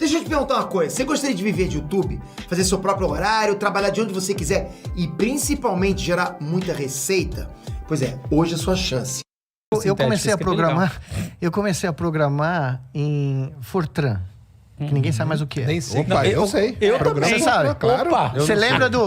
Deixa eu te perguntar uma coisa. Você gostaria de viver de YouTube? Fazer seu próprio horário, trabalhar de onde você quiser e principalmente gerar muita receita? Pois é, hoje é a sua chance. Eu comecei a programar em Fortran. Que ninguém sabe mais o que é. Nem sei. Opa, eu sei. Eu também. Você sabe? Claro.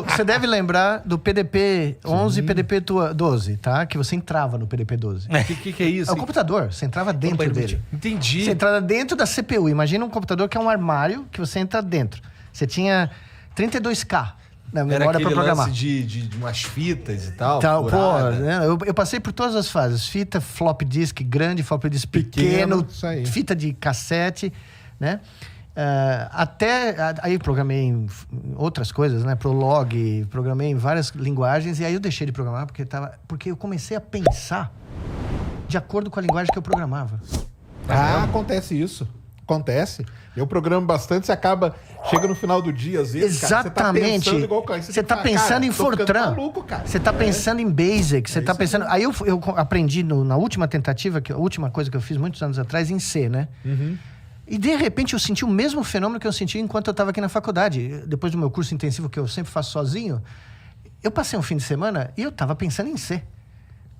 Você deve lembrar do PDP 11 e PDP 12, tá? Que você entrava no PDP 12. O que é isso? É o computador, você entrava dentro dele. Entendi. Você entrava dentro da CPU. Imagina um computador que é um armário que você entra dentro. Você tinha 32K na Era memória aquele para programar. lance de umas fitas e tal. Pô, furada. né? Eu passei por todas as fases. Fita, flop disk grande, flop disk pequeno, isso aí. fita de cassete, né? Aí programei em outras coisas, né? Prolog, programei em várias linguagens. E aí eu deixei de programar porque eu comecei a pensar de acordo com a linguagem que eu programava. Acontece isso. Acontece. Eu programo bastante, você acaba... Chega no final do dia, às vezes, Exatamente. Você tá pensando em Fortran. Maluco, cara. Você tá pensando em Basic. Você tá pensando... Aí eu aprendi na última tentativa, a última coisa que eu fiz muitos anos atrás, em C, né? Uhum. E, de repente, eu senti o mesmo fenômeno que eu senti enquanto eu estava aqui na faculdade. Depois do meu curso intensivo, que eu sempre faço sozinho, eu passei um fim de semana e eu estava pensando em C.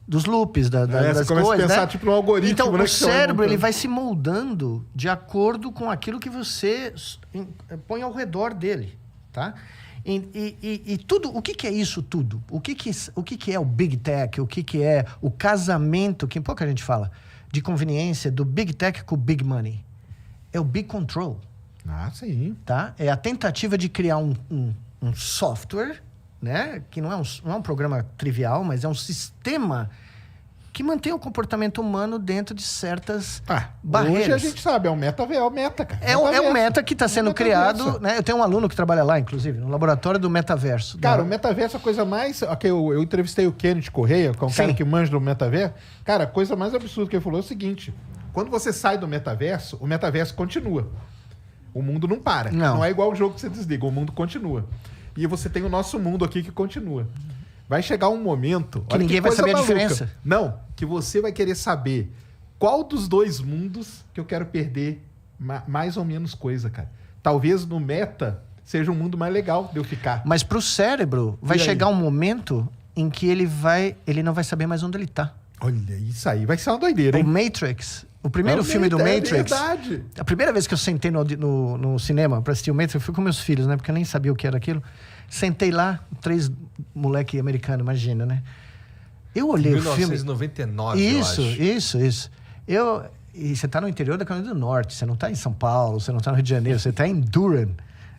Dos loops, das você começa coisas, a pensar, né? tipo, no algoritmo, então, né, o que você vai cérebro, montando. ele vai se moldando de acordo com aquilo que você põe ao redor dele, tá? E tudo, o que é isso tudo? O que é o Big Tech? O que é o casamento, que pouca gente fala, de conveniência do Big Tech com o Big Money? É o Big Control, Sim. tá? É a tentativa de criar um software, né? Que não é um programa trivial, mas é um sistema que mantém o comportamento humano dentro de certas barreiras. Hoje a gente sabe, é o meta, cara. É o meta que está sendo Metaverso. criado, né? Eu tenho um aluno que trabalha lá, inclusive, no laboratório do metaverso. Cara, o metaverso é a coisa mais... Eu entrevistei o Kenneth Correia, que é um cara que manja do metaverso. Cara, a coisa mais absurda que ele falou é o seguinte: quando você sai do metaverso, o metaverso continua. O mundo não para. Não é igual o jogo que você desliga, o mundo continua. E você tem o nosso mundo aqui que continua. Vai chegar um momento... Que ninguém vai saber a diferença. Não, que você vai querer saber qual dos dois mundos que eu quero perder mais ou menos coisa, cara. Talvez no meta seja um mundo mais legal de eu ficar. Mas pro cérebro vai chegar um momento em que ele não vai saber mais onde ele tá. Olha, isso aí vai ser uma doideira, hein? O Matrix... O primeiro filme do Matrix... É verdade. A primeira vez que eu sentei no cinema pra assistir o Matrix, eu fui com meus filhos, né? Porque eu nem sabia o que era aquilo. Sentei lá, 3 moleque americano, imagina, né? Eu olhei o filme... 1999, Isso. E você tá no interior da Carolina do Norte, você não tá em São Paulo, você não tá no Rio de Janeiro, você tá em Durham,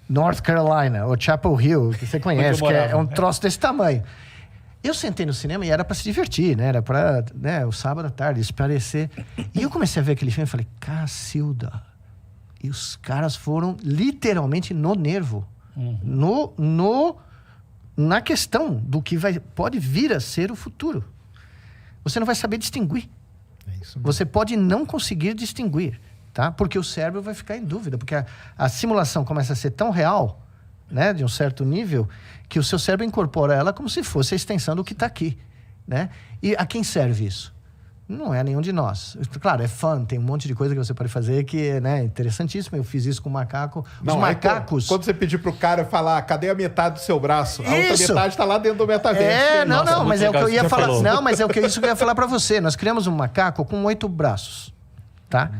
North Carolina, ou Chapel Hill, que você conhece, que é um troço desse tamanho. Eu sentei no cinema e era pra se divertir, né? Era pra, o sábado à tarde, esparecer. E eu comecei a ver aquele filme e falei, Cacilda. E os caras foram literalmente no nervo. Na questão do que pode vir a ser o futuro. Você não vai saber distinguir. É isso mesmo. Você pode não conseguir distinguir, tá? Porque o cérebro vai ficar em dúvida. Porque a simulação começa a ser tão real, né, de um certo nível, que o seu cérebro incorpora ela como se fosse a extensão do que está aqui, né? E a quem serve isso? Não é nenhum de nós. Claro, é fun, tem um monte de coisa que você pode fazer que é, né, interessantíssimo. Eu fiz isso com o macaco. Os macacos... Quando você pedir pro cara falar, cadê a metade do seu braço? A outra Isso. metade está lá dentro do metaverso. Mas é o que eu ia falar. falou. Não, mas isso que eu ia falar para você. Nós criamos um macaco com 8 braços, tá?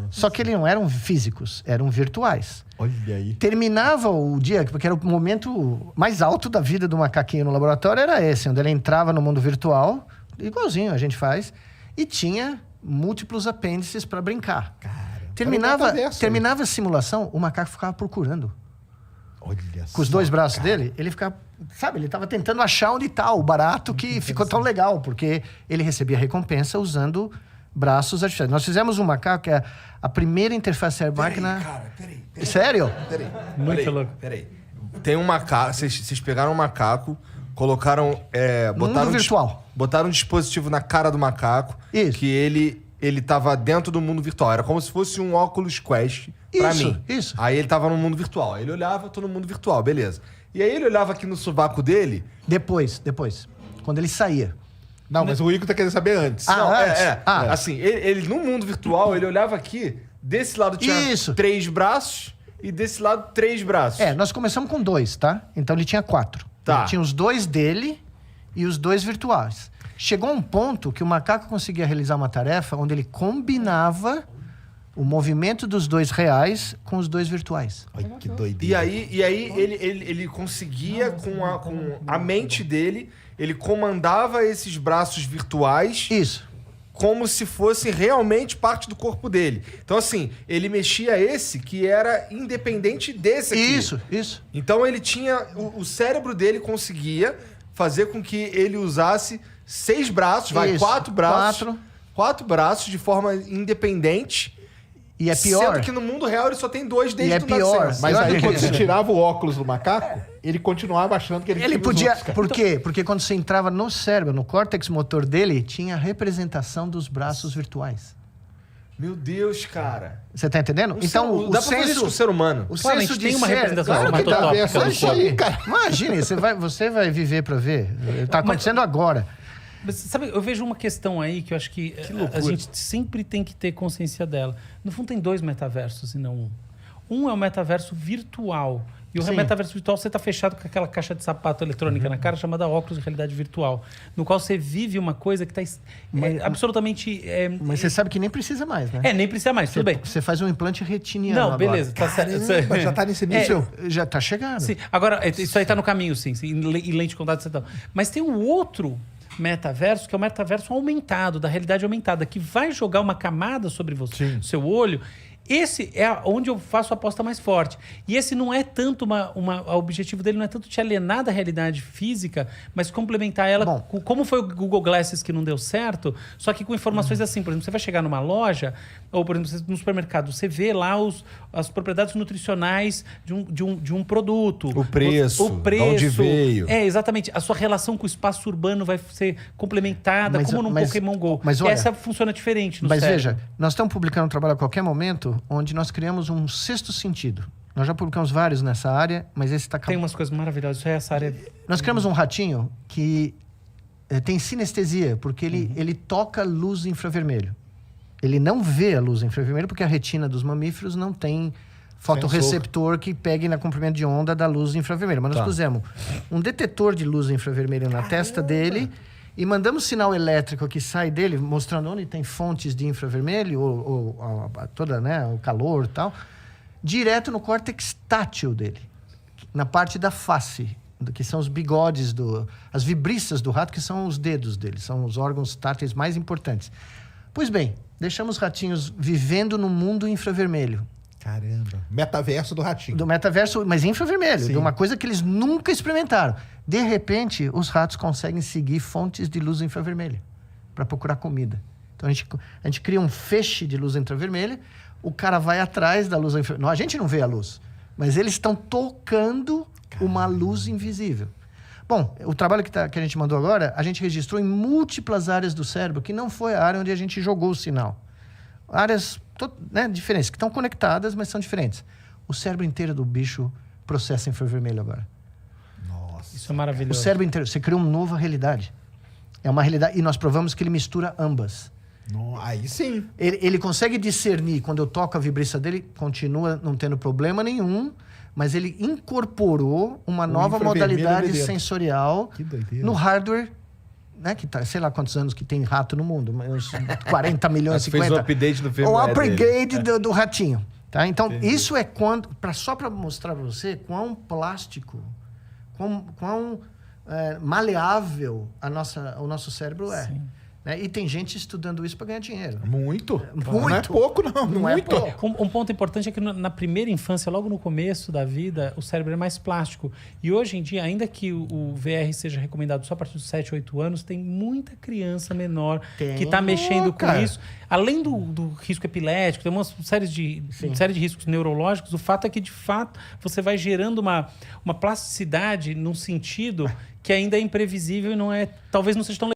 Só que eles não eram físicos, eram virtuais. Olha aí. Terminava o dia, porque era o momento mais alto da vida do macaquinho no laboratório, era esse, onde ele entrava no mundo virtual, igualzinho a gente faz, e tinha múltiplos apêndices para brincar. Terminava a simulação, o macaco ficava procurando. Olha Com os 2 braços dele, ele ficava... Sabe, ele estava tentando achar onde está o barato que ficou tão legal, porque ele recebia recompensa usando braços artificiais. Nós fizemos um macaco que é a primeira interface cérebro-máquina... Peraí. Sério? Muito louco. Peraí. Tem um macaco... Vocês pegaram um macaco, colocaram... Mundo virtual. Botaram um dispositivo na cara do macaco. Isso. Que ele tava dentro do mundo virtual. Era como se fosse um Oculus Quest pra mim. Isso. Aí ele tava no mundo virtual. Aí ele olhava, tô no mundo virtual, beleza. E aí ele olhava aqui no sovaco dele... Depois. Quando ele saía. Não, mas o Igor tá querendo saber antes. Assim, ele no mundo virtual, ele olhava aqui, desse lado tinha Isso. 3 braços e desse lado 3 braços. Nós começamos com 2, tá? Então ele tinha 4. Tá. Ele tinha os 2 dele e os 2 virtuais. Chegou um ponto que o macaco conseguia realizar uma tarefa onde ele combinava o movimento dos 2 reais com os 2 virtuais. Olha que doideira. E aí ele conseguia, com a mente dele, ele comandava esses braços virtuais Isso. como se fosse realmente parte do corpo dele. Então, assim, ele mexia esse que era independente desse aqui. Isso. Então, ele tinha... O cérebro dele conseguia fazer com que ele usasse 6 braços, Isso. 4 braços. 4 braços de forma independente. E é pior. Sendo que no mundo real ele só tem 2 desde é o pior. nascença. Mas aí, quando você tirava o óculos do macaco, ele continuava achando que ele Ele tinha os podia... outros, cara. Por quê? Porque quando você entrava no cérebro, no córtex motor dele, tinha a representação dos braços virtuais. Meu Deus, cara. Você tá entendendo? Então, o dá pra fazer isso com o ser humano. O Claro, a senso gente de tem uma ser- representação Claro que dá. somatotópica essa do isso corpo. aí, cara. Imagine, você vai viver para ver. Tá acontecendo agora. Mas, sabe, eu vejo uma questão aí que eu acho que a gente sempre tem que ter consciência dela. No fundo, tem 2 metaversos e não um. Um é o metaverso virtual. E o Sim. metaverso virtual, você está fechado com aquela caixa de sapato eletrônica na cara chamada óculos de realidade virtual. No qual você vive uma coisa que está absolutamente... Mas você sabe que nem precisa mais, né? nem precisa mais, tudo bem. Você faz um implante retiniano. Não, agora. beleza. Tá certo. Mas já tá nesse nível. Já tá chegando. Sim, agora, isso aí está no caminho, sim. Em lente de contato, etc. Mas tem um outro metaverso, que é o metaverso aumentado, da realidade aumentada, que vai jogar uma camada sobre você, Sim. seu olho. Esse é onde eu faço a aposta mais forte. E esse não é tanto o objetivo dele não é tanto te alienar da realidade física, mas complementar ela Bom. como foi o Google Glasses que não deu certo, só que com informações assim. Por exemplo, você vai chegar numa loja, ou por exemplo, no supermercado, você vê lá as propriedades nutricionais de um produto. O preço, de onde veio. Exatamente. A sua relação com o espaço urbano vai ser complementada, como num Pokémon GO. Mas olha, essa funciona diferente no Mas cérebro. veja, nós estamos publicando um trabalho a qualquer momento onde nós criamos um 6º sentido. Nós já publicamos vários nessa área, mas esse está Tem umas coisas maravilhosas. Isso é essa área... Nós criamos um ratinho que tem sinestesia, porque ele toca luz infravermelho. Ele não vê a luz infravermelho porque a retina dos mamíferos não tem fotorreceptor que pegue na comprimento de onda da luz infravermelha. Mas nós pusemos um detetor de luz infravermelho na testa dele e mandamos sinal elétrico que sai dele, mostrando onde tem fontes de infravermelho, ou toda, né, o calor e tal, direto no córtex tátil dele, na parte da face, que são os bigodes, as vibriças do rato, que são os dedos dele, são os órgãos táteis mais importantes. Pois bem, deixamos os ratinhos vivendo no mundo infravermelho. Caramba. Metaverso do ratinho. Do metaverso, mas infravermelho, Sim. de uma coisa que eles nunca experimentaram. De repente, os ratos conseguem seguir fontes de luz infravermelha para procurar comida. Então, a gente cria um feixe de luz infravermelha, o cara vai atrás da luz infravermelha. A gente não vê a luz, mas eles estão tocando uma luz invisível. Bom, o trabalho que a gente mandou agora, a gente registrou em múltiplas áreas do cérebro, que não foi a área onde a gente jogou o sinal. Áreas diferentes, que estão conectadas, mas são diferentes. O cérebro inteiro do bicho processa infravermelho agora. Nossa. Isso é O maravilhoso. cérebro inteiro. Você criou uma nova realidade. É uma realidade. E nós provamos que ele mistura ambas. Aí sim. Ele consegue discernir, quando eu toco a vibração dele, continua não tendo problema nenhum, mas ele incorporou uma nova infravermelho modalidade ali dentro. sensorial Que doideira. no hardware, né, que tá, sei lá quantos anos que tem rato no mundo, uns 40 milhões, Fez 50. um update do O firmware upgrade do ratinho. Tá? Então, isso é só para mostrar para você quão plástico, quão maleável o nosso cérebro é. Né? E tem gente estudando isso para ganhar dinheiro. Muito. Não é Muito. pouco, não. Não é Muito. pouco. Um ponto importante é que na primeira infância, logo no começo da vida, o cérebro é mais plástico. E hoje em dia, ainda que o VR seja recomendado só a partir dos 7, 8 anos, tem muita criança menor que está mexendo com cara. isso. Além do risco epilético, tem uma série de riscos neurológicos, o fato é que, de fato, você vai gerando uma plasticidade num sentido que ainda é imprevisível e talvez não seja tão